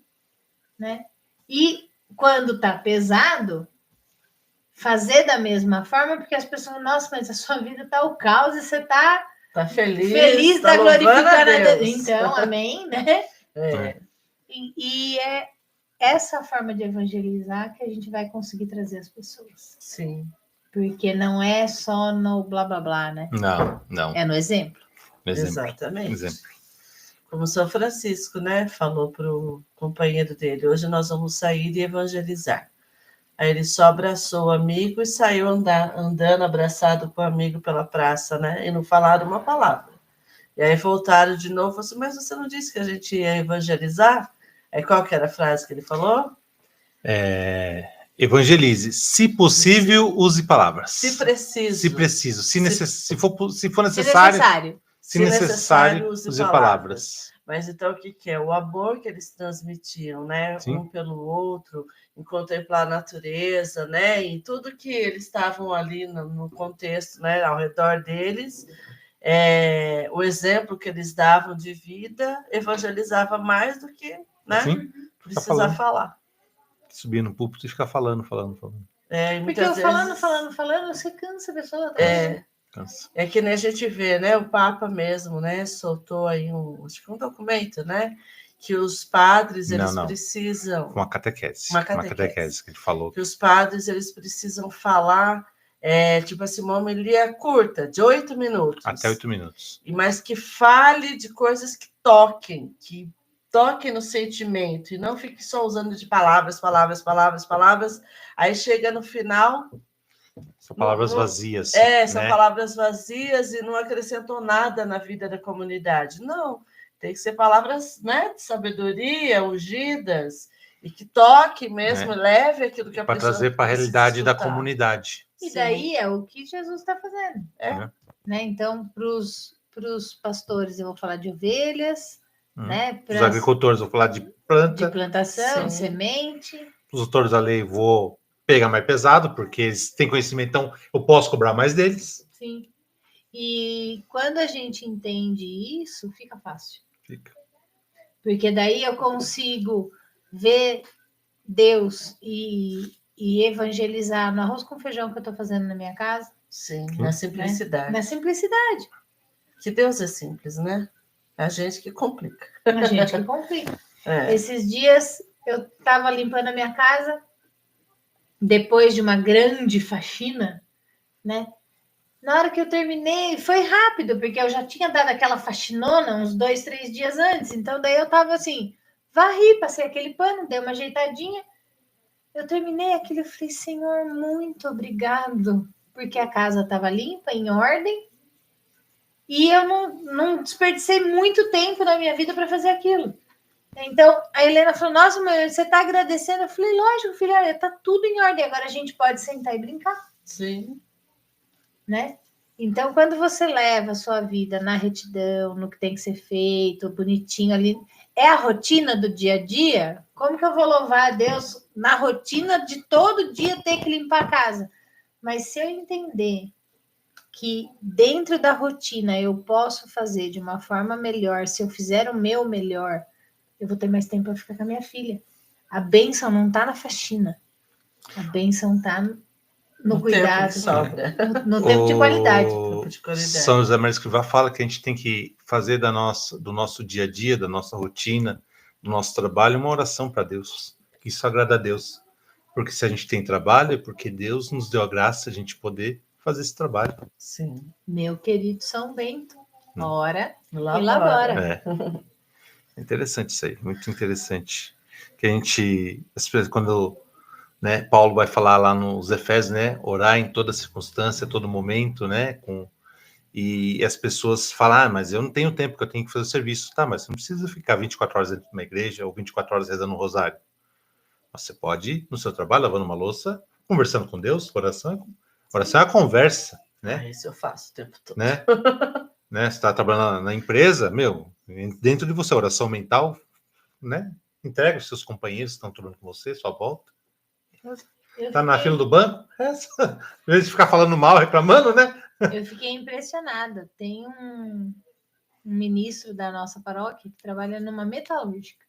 Speaker 1: né? E quando tá pesado, fazer da mesma forma, porque as pessoas, nossa, mas a sua vida tá o caos e você tá feliz, tá glorificando a Deus. Então, amém, né? E é essa forma de evangelizar que a gente vai conseguir trazer as pessoas.
Speaker 2: Sim.
Speaker 1: Porque não é só no blá blá blá, né?
Speaker 3: Não.
Speaker 1: É no exemplo.
Speaker 2: Exatamente.
Speaker 3: Exemplo.
Speaker 2: Como São Francisco, né, falou para o companheiro dele, hoje nós vamos sair e evangelizar. Aí ele só abraçou o amigo e saiu andando abraçado com o amigo pela praça, né? E não falaram uma palavra. E aí voltaram de novo e falaram assim, mas você não disse que a gente ia evangelizar? Aí qual que era a frase que ele falou?
Speaker 3: Evangelize. Se possível, use palavras.
Speaker 2: Se preciso.
Speaker 3: Se preciso. Se for necessário. Se necessário, use palavras.
Speaker 2: Mas então o que é? O amor que eles transmitiam, né? Sim. Um pelo outro, em contemplar a natureza, né? Em tudo que eles estavam ali no contexto, né? Ao redor deles, o exemplo que eles davam de vida evangelizava mais do que, né?
Speaker 3: Sim.
Speaker 2: Precisar falar.
Speaker 3: Subir no púlpito e ficar falando.
Speaker 1: Porque eu falando, você cansa a pessoa.
Speaker 2: É que nem a gente vê, né? O Papa mesmo, né? Soltou aí acho que um documento, né? Que os padres, eles precisam...
Speaker 3: Uma catequese que ele falou.
Speaker 2: Que os padres, eles precisam falar, tipo assim, uma homilia curta, de 8 minutos.
Speaker 3: Até 8 minutos.
Speaker 2: Mas que fale de coisas que toquem no sentimento, e não fique só usando de palavras. Aí chega no final...
Speaker 3: São palavras vazias.
Speaker 2: São palavras vazias e não acrescentam nada na vida da comunidade. Não, tem que ser palavras, né, de sabedoria, ungidas, E que toque mesmo, leve aquilo que a
Speaker 3: Para
Speaker 2: pessoa
Speaker 3: trazer para a
Speaker 2: precisa
Speaker 3: realidade da
Speaker 2: escutar.
Speaker 3: comunidade.
Speaker 1: E
Speaker 2: Sim.
Speaker 1: daí é o que Jesus está fazendo.
Speaker 2: É.
Speaker 1: Né? Então, para os pastores, eu vou falar de ovelhas, né?
Speaker 3: Os agricultores, vou falar de
Speaker 1: de
Speaker 3: planta.
Speaker 1: plantação,
Speaker 2: Sim.
Speaker 1: semente.
Speaker 3: Os autores da lei, vou pegar mais pesado, porque eles têm conhecimento, então eu posso cobrar mais deles.
Speaker 1: Sim. E quando a gente entende isso, fica fácil.
Speaker 3: Fica.
Speaker 1: Porque daí eu consigo ver Deus e evangelizar no arroz com feijão que eu estou fazendo na minha casa.
Speaker 2: Sim, na simplicidade.
Speaker 1: Na simplicidade.
Speaker 2: Que Deus é simples, né? A gente que complica.
Speaker 1: A gente que complica.
Speaker 2: É.
Speaker 1: Esses dias eu estava limpando a minha casa, depois de uma grande faxina, né? Na hora que eu terminei, foi rápido, porque eu já tinha dado aquela faxinona uns 2, 3 dias antes. Então, daí eu tava assim, varri, passei aquele pano, dei uma ajeitadinha. Eu terminei aquilo e falei, Senhor, muito obrigado, porque a casa estava limpa, em ordem, e eu não desperdicei muito tempo na minha vida para fazer aquilo. Então, a Helena falou, nossa, mãe, você está agradecendo? Eu falei, lógico, filha, está tudo em ordem, agora a gente pode sentar e brincar.
Speaker 2: Sim.
Speaker 1: Né? Então, quando você leva a sua vida na retidão, no que tem que ser feito, bonitinho ali, é a rotina do dia a dia? Como que eu vou louvar a Deus na rotina de todo dia ter que limpar a casa? Mas se eu entender que dentro da rotina eu posso fazer de uma forma melhor, se eu fizer o meu melhor, eu vou ter mais tempo para ficar com a minha filha. A bênção não está na faxina. A bênção está no cuidado,
Speaker 2: tempo que sobra.
Speaker 1: no tempo de qualidade.
Speaker 3: São José Maria Escrivá fala que a gente tem que fazer do nosso dia a dia, da nossa rotina, do nosso trabalho, uma oração para Deus. Isso agrada a Deus. Porque se a gente tem trabalho, é porque Deus nos deu a graça de a gente poder fazer esse trabalho.
Speaker 2: Sim.
Speaker 1: Meu querido São Bento, ora e
Speaker 2: Labora.
Speaker 1: labora.
Speaker 3: Interessante isso aí, muito interessante. Que a gente, quando Paulo vai falar lá nos Efésios, né, orar em toda circunstância, todo momento, né, e as pessoas falam, mas eu não tenho tempo, que eu tenho que fazer o serviço. Tá, mas você não precisa ficar 24 horas dentro de uma igreja ou 24 horas rezando um rosário. Você pode ir no seu trabalho, lavando uma louça, conversando com Deus, oração é a conversa, né?
Speaker 2: Isso eu faço o tempo todo.
Speaker 3: Né? Você está trabalhando na empresa, dentro de você, oração mental, né? Entrega os seus companheiros que estão trabalhando com você, sua volta. Tá na fila do banco? Em vez de ficar falando mal, reclamando, né?
Speaker 1: Eu fiquei impressionada. Tem um ministro da nossa paróquia que trabalha numa metalúrgica.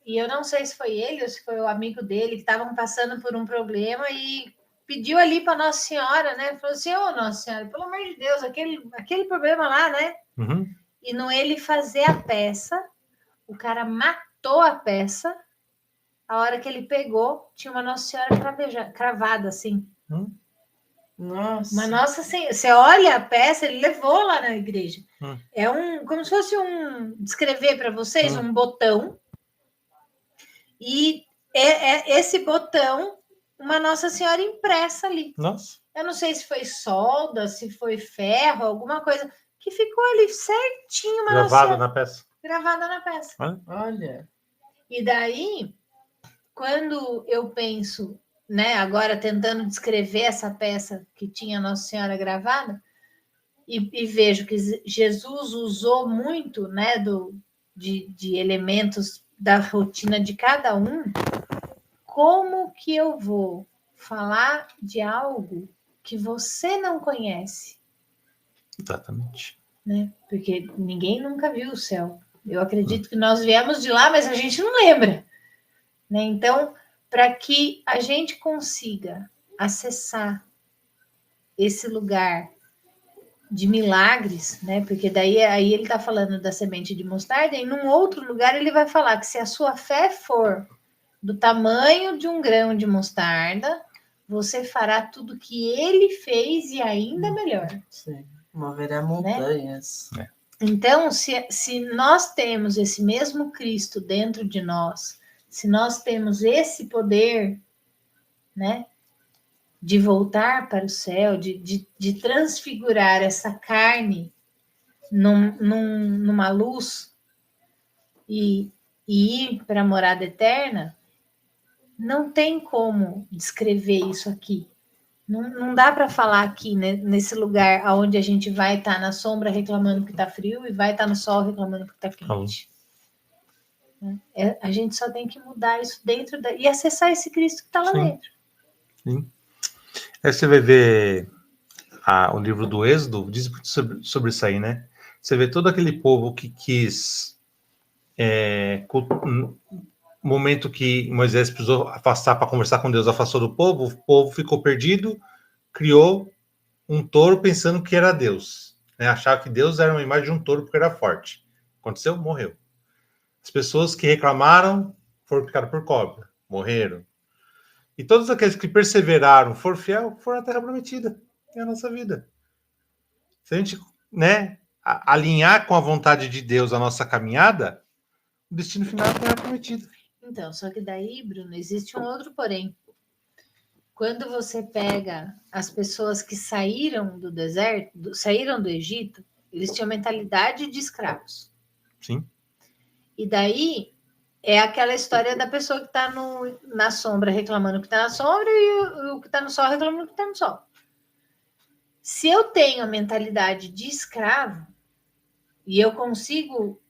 Speaker 1: E eu não sei se foi ele ou se foi o amigo dele que estavam passando por um problema e pediu ali para Nossa Senhora, né? Falou assim, ô Nossa Senhora, pelo amor de Deus, aquele problema lá, né?
Speaker 3: Uhum.
Speaker 1: E no ele fazer a peça, o cara matou a peça. A hora que ele pegou, tinha uma Nossa Senhora cravada, assim.
Speaker 2: Nossa.
Speaker 1: Uma Nossa Senhora. Você olha a peça, ele levou lá na igreja. É como se fosse descrever para vocês, um botão. E esse botão, uma Nossa Senhora impressa ali.
Speaker 3: Nossa.
Speaker 1: Eu não sei se foi solda, se foi ferro, alguma coisa, que ficou ali certinho.
Speaker 3: Gravada na peça.
Speaker 1: Gravada na peça.
Speaker 2: Olha.
Speaker 1: E daí, quando eu penso, né, agora tentando descrever essa peça que tinha Nossa Senhora gravada, e vejo que Jesus usou muito, né, de elementos da rotina de cada um, como que eu vou falar de algo que você não conhece?
Speaker 3: Exatamente.
Speaker 1: Né? Porque ninguém nunca viu o céu. Eu acredito que nós viemos de lá, mas a gente não lembra. Né? Então, para que a gente consiga acessar esse lugar de milagres, né? Porque daí aí ele está falando da semente de mostarda, e num outro lugar ele vai falar que se a sua fé for do tamanho de um grão de mostarda, você fará tudo que ele fez e ainda melhor.
Speaker 2: Sim, moverá montanhas.
Speaker 3: Né?
Speaker 1: Então, se nós temos esse mesmo Cristo dentro de nós, se nós temos esse poder, né, de voltar para o céu, de transfigurar essa carne numa luz e e ir para a morada eterna, não tem como descrever isso aqui. Não dá para falar aqui, né, nesse lugar onde a gente vai estar na sombra reclamando que está frio e vai estar no sol reclamando que está quente. A gente só tem que mudar isso dentro e acessar esse Cristo que está lá dentro.
Speaker 3: Sim. Aí você vai ver o livro do Êxodo, diz sobre isso aí, né? Você vê todo aquele povo que quis, momento que Moisés precisou afastar para conversar com Deus, afastou do povo, o povo ficou perdido, criou um touro pensando que era Deus, né? Achava que Deus era uma imagem de um touro porque era forte. Aconteceu? Morreu. As pessoas que reclamaram foram picadas por cobra, morreram. E todos aqueles que perseveraram, foram fiel, foram à Terra Prometida. É a nossa vida. Se a gente, né, alinhar com a vontade de Deus a nossa caminhada, o destino final é a Terra Prometida.
Speaker 1: Então, só que daí, Bruno, existe um outro porém. Quando você pega as pessoas que saíram do deserto, saíram do Egito, eles tinham mentalidade de escravos.
Speaker 3: Sim.
Speaker 1: E daí é aquela história da pessoa que está na sombra reclamando que está na sombra e o que está no sol reclamando que está no sol. Se eu tenho a mentalidade de escravo e eu consigo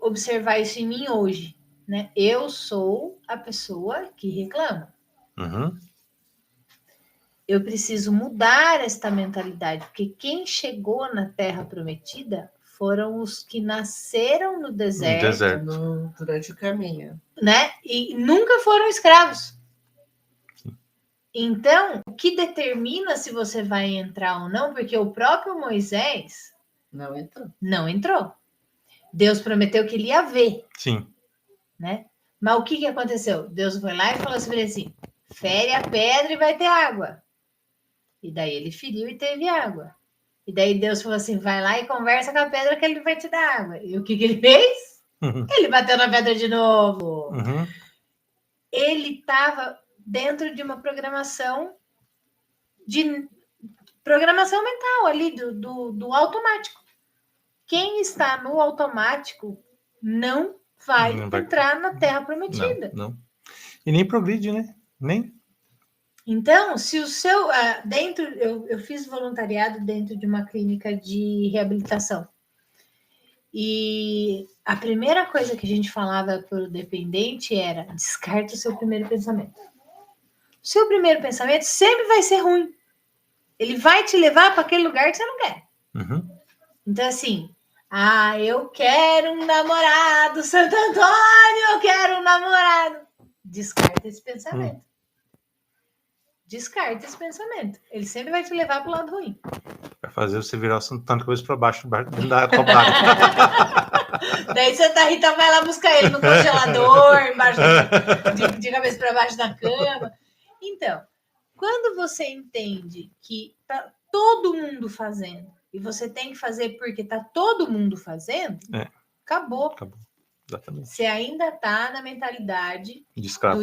Speaker 1: observar isso em mim hoje, né? Eu sou a pessoa que reclama.
Speaker 3: Uhum.
Speaker 1: Eu preciso mudar esta mentalidade, porque quem chegou na Terra Prometida foram os que nasceram no deserto.
Speaker 2: Durante o caminho.
Speaker 1: Né? E nunca foram escravos. Então, o que determina se você vai entrar ou não, porque o próprio Moisés não entrou. Deus prometeu que ele ia ver.
Speaker 3: Sim.
Speaker 1: Né? Mas o que aconteceu? Deus foi lá e falou assim, fere a pedra e vai ter água. E daí ele feriu e teve água. E daí Deus falou assim, vai lá e conversa com a pedra que ele vai te dar água. E o que ele fez?
Speaker 3: Uhum.
Speaker 1: Ele bateu na pedra de novo.
Speaker 3: Uhum.
Speaker 1: Ele estava dentro de uma programação mental ali, do automático. Quem está no automático não vai entrar na Terra Prometida.
Speaker 3: Não. E nem progride, né? Nem.
Speaker 1: Então, se o seu... eu fiz voluntariado dentro de uma clínica de reabilitação. E a primeira coisa que a gente falava para o dependente era descarte o seu primeiro pensamento. O seu primeiro pensamento sempre vai ser ruim. Ele vai te levar para aquele lugar que você não quer.
Speaker 3: Uhum.
Speaker 1: Então, assim, eu quero um namorado, Santo Antônio, eu quero um namorado. Descarta esse pensamento. Descarta esse pensamento. Ele sempre vai te levar para o lado ruim.
Speaker 3: Vai fazer você virar o Santo Antônio cabeça para baixo, dentro da cobra.
Speaker 1: Daí Santa Rita vai lá buscar ele no congelador, embaixo de cabeça para baixo da cama. Então, quando você entende que tá todo mundo fazendo e você tem que fazer porque tá todo mundo fazendo, acabou.
Speaker 3: Exatamente.
Speaker 1: Você ainda tá na mentalidade do escravo.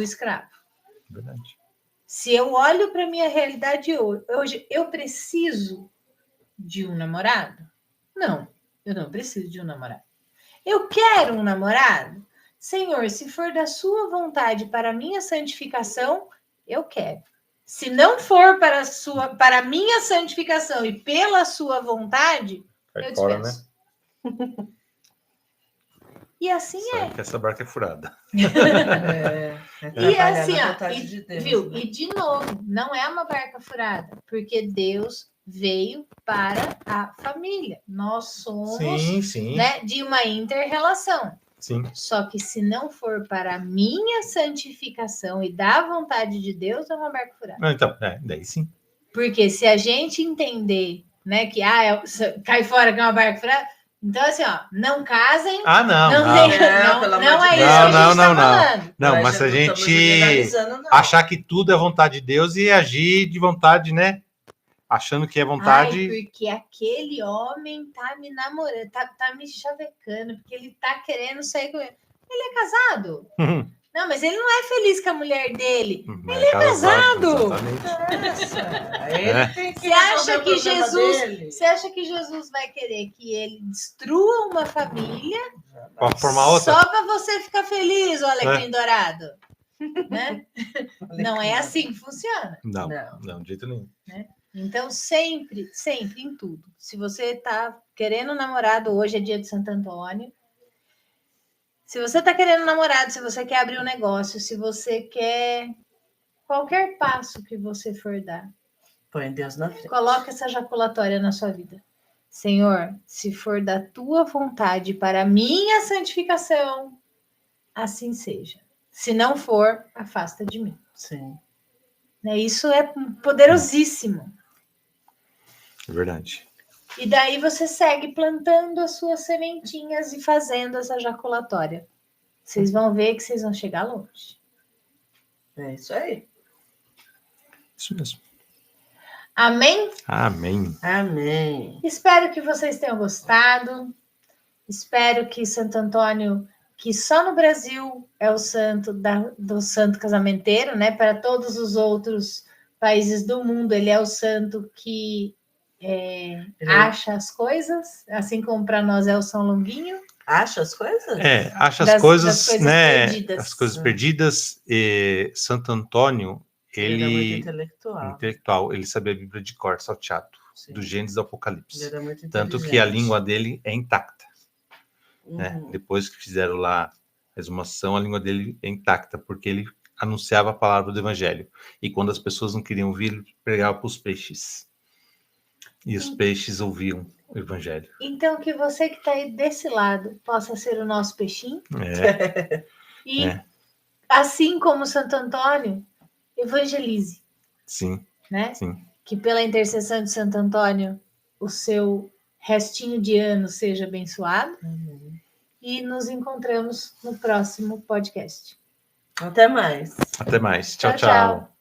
Speaker 3: Verdade.
Speaker 1: Se eu olho para minha realidade hoje, eu preciso de um namorado? Não, eu não preciso de um namorado. Eu quero um namorado? Senhor, se for da sua vontade para a minha santificação, eu quero. Se não for para a minha santificação e pela sua vontade, eu dispenso. Né? E assim
Speaker 3: sabe que essa barca é furada.
Speaker 1: E assim,
Speaker 2: de Deus,
Speaker 1: viu?
Speaker 2: né?
Speaker 1: E de novo, não é uma barca furada, porque Deus veio para a família. Nós somos né, de uma inter-relação.
Speaker 3: Sim.
Speaker 1: Só que se não for para a minha santificação e da vontade de Deus, é uma barca furada.
Speaker 3: Então, daí sim.
Speaker 1: Porque se a gente entender, né, que cai fora que é uma barca furada, então assim, não casem.
Speaker 3: Não.
Speaker 1: Não é isso que a gente tá falando.
Speaker 3: Não, mas se a gente achar que tudo é vontade de Deus e agir de vontade, né? Achando que é vontade.
Speaker 1: Porque aquele homem tá me namorando, tá me chavecando, porque ele tá querendo sair com ele. Ele é casado. Não, mas ele não é feliz com a mulher dele.
Speaker 3: Ele é
Speaker 1: casado.
Speaker 2: Ele tem que
Speaker 1: Você acha
Speaker 2: resolver o
Speaker 1: que
Speaker 2: problema dele.
Speaker 1: Você acha que Jesus vai querer que ele destrua uma família
Speaker 3: Para formar outra?
Speaker 1: só para você ficar feliz, o alecrim dourado? Né? Não é assim que funciona.
Speaker 3: Não, de jeito nenhum.
Speaker 1: Então, sempre, sempre, em tudo. Se você está querendo namorado, hoje é dia de Santo Antônio. Se você está querendo namorado, se você quer abrir um negócio, se você quer qualquer passo que você for dar,
Speaker 2: põe Deus na frente.
Speaker 1: Coloca essa jaculatória na sua vida. Senhor, se for da tua vontade para a minha santificação, assim seja. Se não for, afasta de mim.
Speaker 2: Sim.
Speaker 1: Isso é poderosíssimo.
Speaker 3: É verdade.
Speaker 1: E daí você segue plantando as suas sementinhas e fazendo essa jaculatória. Vocês vão ver que vocês vão chegar longe.
Speaker 2: É isso aí.
Speaker 3: Isso mesmo.
Speaker 1: Amém?
Speaker 3: Amém.
Speaker 2: Amém.
Speaker 1: Espero que vocês tenham gostado. Espero que Santo Antônio, que só no Brasil é o santo do santo casamenteiro, né? Para todos os outros países do mundo, ele é o santo que acha as coisas, assim como para nós é o São Longuinho.
Speaker 2: Acha as coisas?
Speaker 3: Acha as coisas, né?
Speaker 1: Perdidas.
Speaker 3: As coisas perdidas. E Santo Antônio,
Speaker 2: Ele era muito
Speaker 3: intelectual, ele sabia a Bíblia de cor, salteado,
Speaker 2: Sim.
Speaker 3: do Gênesis ao Apocalipse.
Speaker 2: Ele era muito
Speaker 3: Tanto que a língua dele é intacta. Né? Depois que fizeram lá a exumação, a língua dele é intacta, porque ele anunciava a palavra do Evangelho. E quando as pessoas não queriam ouvir, ele pregava para os peixes. E os peixes ouviam o Evangelho.
Speaker 1: Então, que você que está aí desse lado possa ser o nosso peixinho. E assim como Santo Antônio, evangelize.
Speaker 3: Sim.
Speaker 1: Né?
Speaker 3: Sim.
Speaker 1: Que pela intercessão de Santo Antônio, o seu restinho de ano seja abençoado. E nos encontramos no próximo podcast.
Speaker 2: Até mais.
Speaker 3: Até mais. Tchau, tchau.